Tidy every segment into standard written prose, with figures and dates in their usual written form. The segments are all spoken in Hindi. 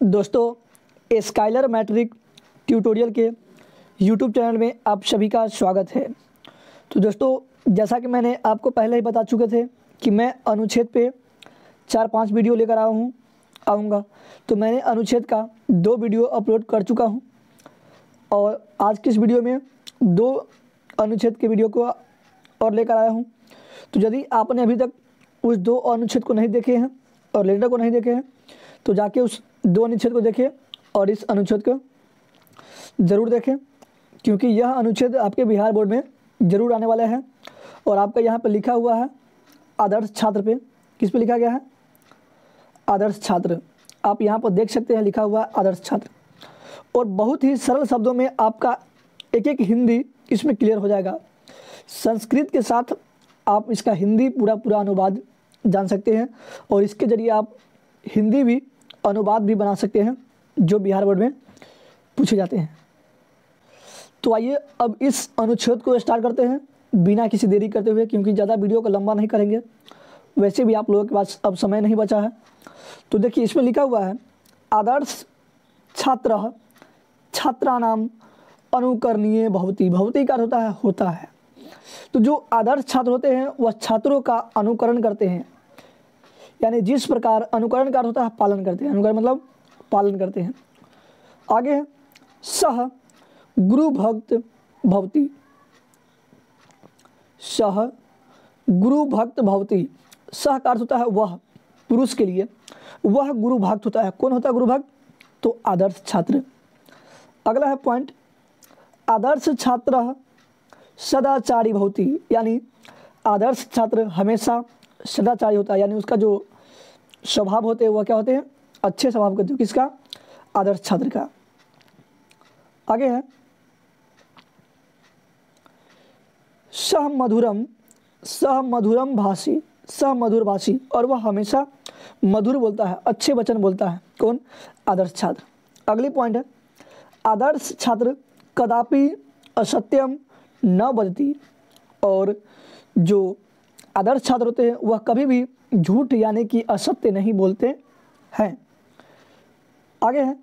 दोस्तों, स्काइलर मैट्रिक ट्यूटोरियल के यूट्यूब चैनल में आप सभी का स्वागत है। तो दोस्तों, जैसा कि मैंने आपको पहले ही बता चुके थे कि मैं अनुच्छेद पे 4-5 वीडियो लेकर आऊँगा। तो मैंने अनुच्छेद का 2 वीडियो अपलोड कर चुका हूँ और आज की इस वीडियो में 2 अनुच्छेद के वीडियो को और लेकर आया हूँ। तो यदि आपने अभी तक उस 2 अनुच्छेद को नहीं देखे हैं और लेटर को नहीं देखे हैं तो जाके उस 2 अनुच्छेद को देखें और इस अनुच्छेद को ज़रूर देखें, क्योंकि यह अनुच्छेद आपके बिहार बोर्ड में ज़रूर आने वाला है। और आपका यहाँ पर लिखा हुआ है आदर्श छात्र पे, किस पे लिखा गया है? आदर्श छात्र। आप यहाँ पर देख सकते हैं लिखा हुआ है आदर्श छात्र। और बहुत ही सरल शब्दों में आपका एक हिंदी इसमें क्लियर हो जाएगा। संस्कृत के साथ आप इसका हिंदी पूरा अनुवाद जान सकते हैं और इसके ज़रिए आप हिंदी भी अनुवाद भी बना सकते हैं जो बिहार बोर्ड में पूछे जाते हैं। तो आइए अब इस अनुच्छेद को स्टार्ट करते हैं बिना किसी देरी करते हुए, क्योंकि ज़्यादा वीडियो को लंबा नहीं करेंगे। वैसे भी आप लोगों के पास अब समय नहीं बचा है। तो देखिए, इसमें लिखा हुआ है आदर्श छात्रः छात्राणाम अनुकरणीय भवति। भवति का अर्थ होता है। तो जो आदर्श छात्र होते हैं वह छात्रों का अनुकरण करते हैं, यानी जिस प्रकार अनुकरण का अर्थ होता है पालन करते हैं। अनुकरण मतलब पालन करते हैं। आगे है सह गुरु भक्त भवति। सह गुरु भक्त भवति। सह का अर्थ होता है वह, पुरुष के लिए वह गुरु भक्त होता है। कौन होता है गुरु भक्त? तो आदर्श छात्र। अगला है पॉइंट, आदर्श छात्र सदाचारी भवति, यानी आदर्श छात्र हमेशा सदाचारी होता है, यानी उसका जो स्वभाव होते हैं वह क्या होते हैं? अच्छे स्वभाव के। किसका? आदर्श छात्र का। आगे है सह मधुरम भाषी। सह मधुर भाषी, और वह हमेशा मधुर बोलता है, अच्छे वचन बोलता है। कौन? आदर्श छात्र। अगली पॉइंट है आदर्श छात्र कदापि असत्यम न वदति। और जो आदर्श छात्र होते हैं वह कभी भी झूठ यानी कि असत्य नहीं बोलते हैं। आगे है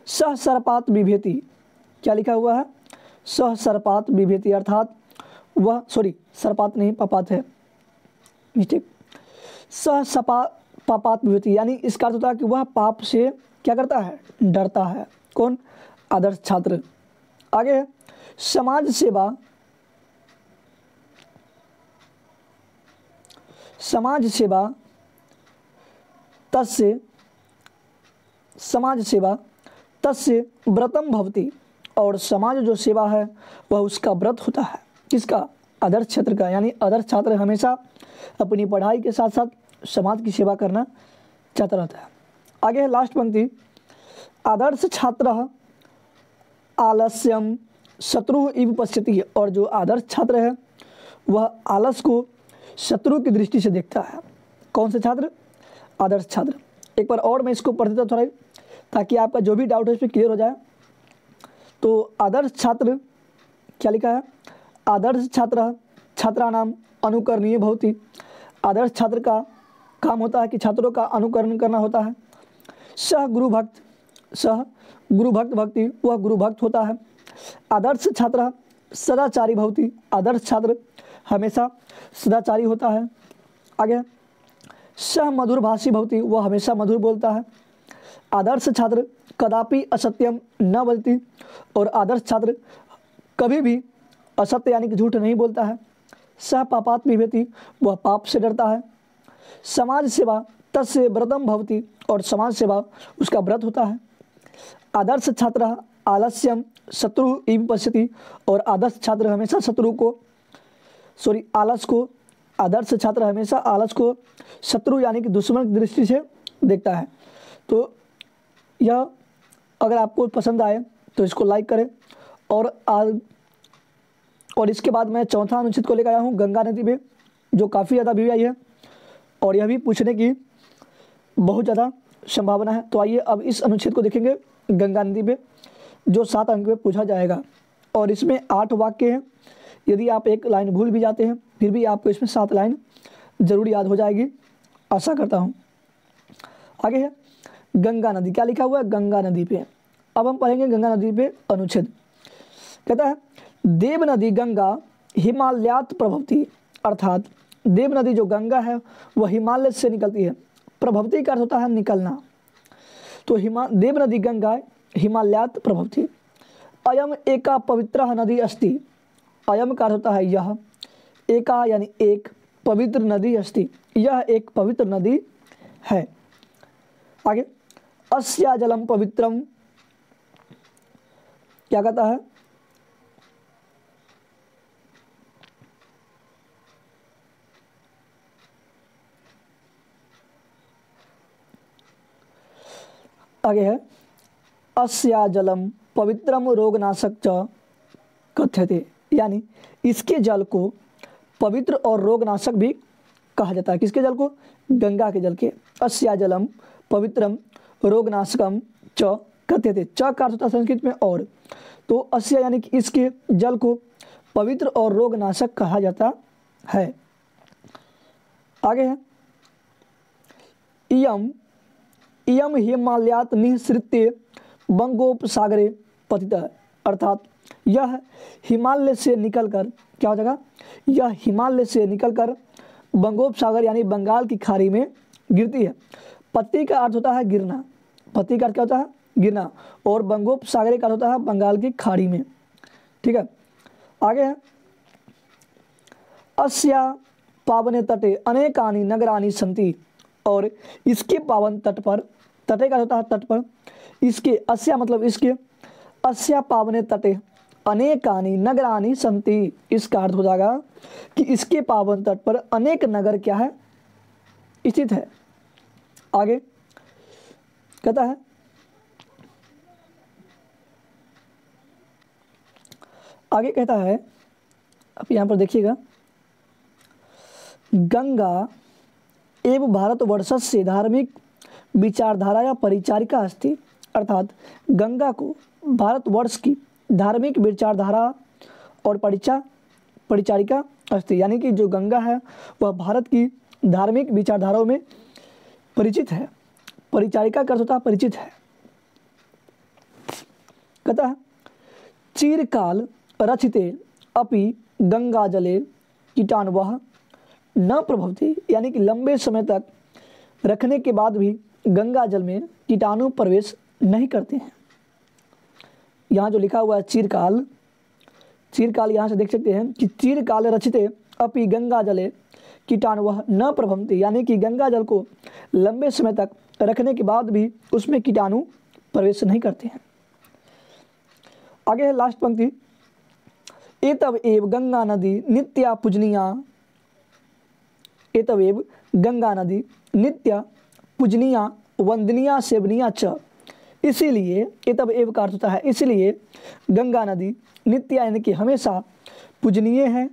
सह सर्पात बिभेति। क्या लिखा हुआ है? सह सर्पात बिभेति, अर्थात वह सर्पात नहीं, पापात है, मिस्टेक। सह सपा पापात बिभेति, यानी इसका अर्थ होता है कि वह पाप से क्या करता है? डरता है। कौन? आदर्श छात्र। आगे है समाज सेवा। समाज सेवा तस्य व्रतम भवति। और समाज जो सेवा है वह उसका व्रत होता है। किसका? आदर्श छात्र का। यानी आदर्श छात्र हमेशा अपनी पढ़ाई के साथ साथ समाज की सेवा करना चाहता रहता है। आगे है लास्ट पंक्ति, आदर्श छात्र आलस्यम शत्रु इव पश्यति। और जो आदर्श छात्र है वह आलस को शत्रु की दृष्टि से देखता है। कौन से छात्र? आदर्श छात्र। एक बार और मैं इसको पढ़ देता थोड़ा, ताकि आपका जो भी डाउट है इस पर क्लियर हो जाए। तो आदर्श छात्र क्या लिखा है? आदर्श छात्र छात्राणाम अनुकरणीय भवति। आदर्श छात्र का काम होता है कि छात्रों का अनुकरण करना होता है। सह गुरु भक्त भक्ति, वह गुरु भक्त होता है। आदर्श छात्र सदाचारी भवति। आदर्श छात्र हमेशा सदाचारी होता है। आगे सह मधुर भाषी भवति, वह हमेशा मधुर बोलता है। आदर्श छात्र कदापि असत्यम न वदति। और आदर्श छात्र कभी भी असत्य यानी कि झूठ नहीं बोलता है। सह पापात बिभेति, वह पाप से डरता है। समाज सेवा तस्य व्रतम भवति। और समाज सेवा उसका व्रत होता है। आदर्श छात्र आलस्यम शत्रु इव पश्यति। और आदर्श छात्र हमेशा आदर्श छात्र हमेशा आलस को शत्रु यानी कि दुश्मन की दृष्टि से देखता है। तो यह अगर आपको पसंद आए तो इसको लाइक करें। और इसके बाद मैं चौथा अनुच्छेद को लेकर आया हूँ गंगा नदी पे, जो काफ़ी ज़्यादा व्यू आई है और यह भी पूछने की बहुत ज़्यादा संभावना है। तो आइए अब इस अनुच्छेद को देखेंगे गंगा नदी पे, जो 7 अंक में पूछा जाएगा। और इसमें 8 वाक्य हैं। यदि आप एक लाइन भूल भी जाते हैं फिर भी आपको इसमें 7 लाइन जरूर याद हो जाएगी, आशा करता हूँ। आगे है गंगा नदी, क्या लिखा हुआ है, गंगा नदी पे। अब हम पढ़ेंगे गंगा नदी पे अनुच्छेद। कहता है देव नदी गंगा हिमालयात प्रभवती, अर्थात देव नदी जो गंगा है वह हिमालय से निकलती है। प्रभवती का अर्थ होता है निकलना, तो देव नदी गंगा हिमालयात प्रभवती। अयम एका पवित्र नदी अस्ति, अयम का अर्थ होता है यह, एका यानी एक, पवित्र नदी अस्ति, यह एक पवित्र नदी है। आगे अस्या जलम पवित्रम, क्या कहता है, आगे है अस्या जलम पवित्रम रोगनाशक च कथ्यते, यानी इसके जल को पवित्र और रोगनाशक भी कहा जाता है। किसके जल को, गंगा के जल के। अस्या जलम पवित्रम रोगनाशकम च कथ्यते, च का अर्थ होता है संस्कृत में और, तो अस्या यानी कि इसके जल को पवित्र और रोगनाशक कहा जाता है। आगे है इयम इयम हिमालयात निःसृत्य बंगोपसागरे पतितः, अर्थात यह हिमालय से निकलकर क्या हो जाएगा, यह हिमालय से निकलकर बंगोपसागर यानी बंगाल की खाड़ी में गिरती है। पति का अर्थ होता है गिरना, पति का अर्थ क्या होता है, गिरना, और बंगोपसागर का अर्थ होता है बंगाल की खाड़ी में। ठीक है, आगे है अस्या पावने तटे अनेकानि नगरानि सन्ति, और इसके पावन तट पर, तटे का होता है तट पर, इसके अस्या मतलब इसके, अस्या पावने तटे अनेकानि नगरानि सन्ति, इसका अर्थ हो जाएगा कि इसके पावन तट पर अनेक नगर क्या है, स्थित है। आगे कहता है आगे कहता है, अब यहाँ पर देखिएगा, गंगा एवं भारतवर्षस्य धार्मिक विचारधारा या परिचारिका अस्ति, अर्थात गंगा को भारतवर्ष की धार्मिक विचारधारा और परिचारिका अस्ति, यानी कि जो गंगा है वह भारत की धार्मिक विचारधाराओं में परिचित है। परिचारिका का अर्थ होता है परिचित है। कहता है चिरकाल रचिते अपि गंगा जले कीटाणुवः न प्रभवती, यानी कि लंबे समय तक रखने के बाद भी गंगा जल में कीटाणु प्रवेश नहीं करते हैं। यहाँ जो लिखा हुआ है चिरकाल, चिरकाल यहाँ से देख सकते हैं कि चिरकाल रचिते अपि गंगा जले कीटाणुवः न प्रभवती, यानी कि गंगा जल को लंबे समय तक रखने के बाद भी उसमें कीटाणु प्रवेश नहीं करते हैं। आगे है लास्ट पंक्ति, एतव एव गंगा नदी नित्या पूजनीया, एतवेव गंगा नदी नित्य पूजनीया वंदनीया सेवनीया च, इसीलिए एतव एव का अर्थ होता है इसलिए गंगा नदी नित्य यानी कि हमेशा पूजनीय है,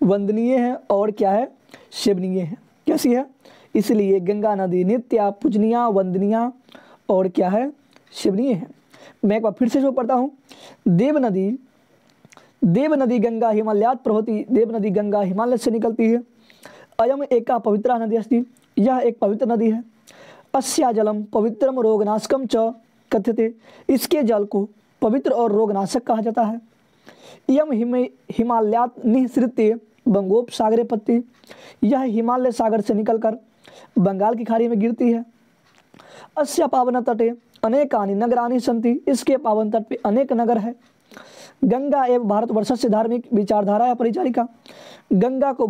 वंदनीय है और क्या है, सेवनीय है। कैसी है, इसलिए गंगा नदी नित्य पूजनीया वंदनीया और क्या है, सेवनीय है। मैं एक बार फिर से जो पढ़ता हूँ, देव नदी गंगा हिमालयात प्रभवती, देव नदी गंगा हिमालय से निकलती है। अयम एका पवित्रा नदी अस्ति, यह एक पवित्र नदी है। अस्या जलम पवित्रम रोगनाशकम च कथ्यते, इसके जल को पवित्र और रोगनाशक कहा जाता है। इयम हिमालयात निःसृत्य बंगोपसागरे पत्ति, यह हिमालय सागर से निकलकर बंगाल की खाड़ी में गिरती है। अस्या पावन तटे अनेकानि नगरानि सन्ति, इसके पावन तट पे अनेक नगर है। गंगा एवं भारतवर्ष से धार्मिक विचारधारा या परिचारिका, गंगा को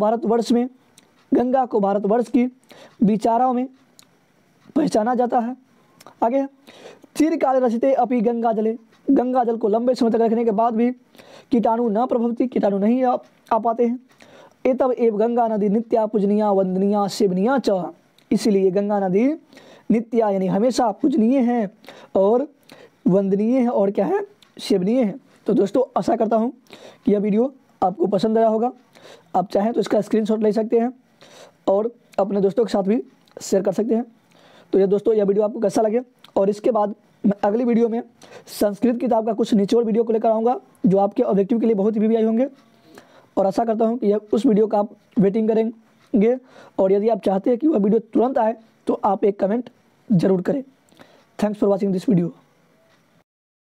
भारतवर्ष की विचारों में पहचाना जाता है। आगे चिरकाल रचिते अपि गंगा जले, गंगा जल को लंबे समय तक रखने के बाद भी कीटाणु न प्रभवती, कीटाणु नहीं आ पाते हैं। एतव एव गंगा नदी नित्या पूजनीया वंदनीया सेवनीया च, इसीलिए गंगा नदी नित्या यानी हमेशा पूजनीय है और वंदनीय है और क्या है, सेवनीय है। तो दोस्तों आशा करता हूँ कि यह वीडियो आपको पसंद आया होगा। आप चाहें तो इसका स्क्रीनशॉट ले सकते हैं और अपने दोस्तों के साथ भी शेयर कर सकते हैं। तो ये दोस्तों यह वीडियो आपको कैसा लगे, और इसके बाद मैं अगली वीडियो में संस्कृत किताब का कुछ निचोड़ वीडियो को लेकर आऊँगा जो आपके ऑब्जेक्टिव के लिए बहुत ही वीआई होंगे। और आशा करता हूँ कि यह उस वीडियो का आप वेटिंग करेंगे, और यदि आप चाहते हैं कि वह वीडियो तुरंत आए तो आप एक कमेंट जरूर करें। Thanks for watching this video.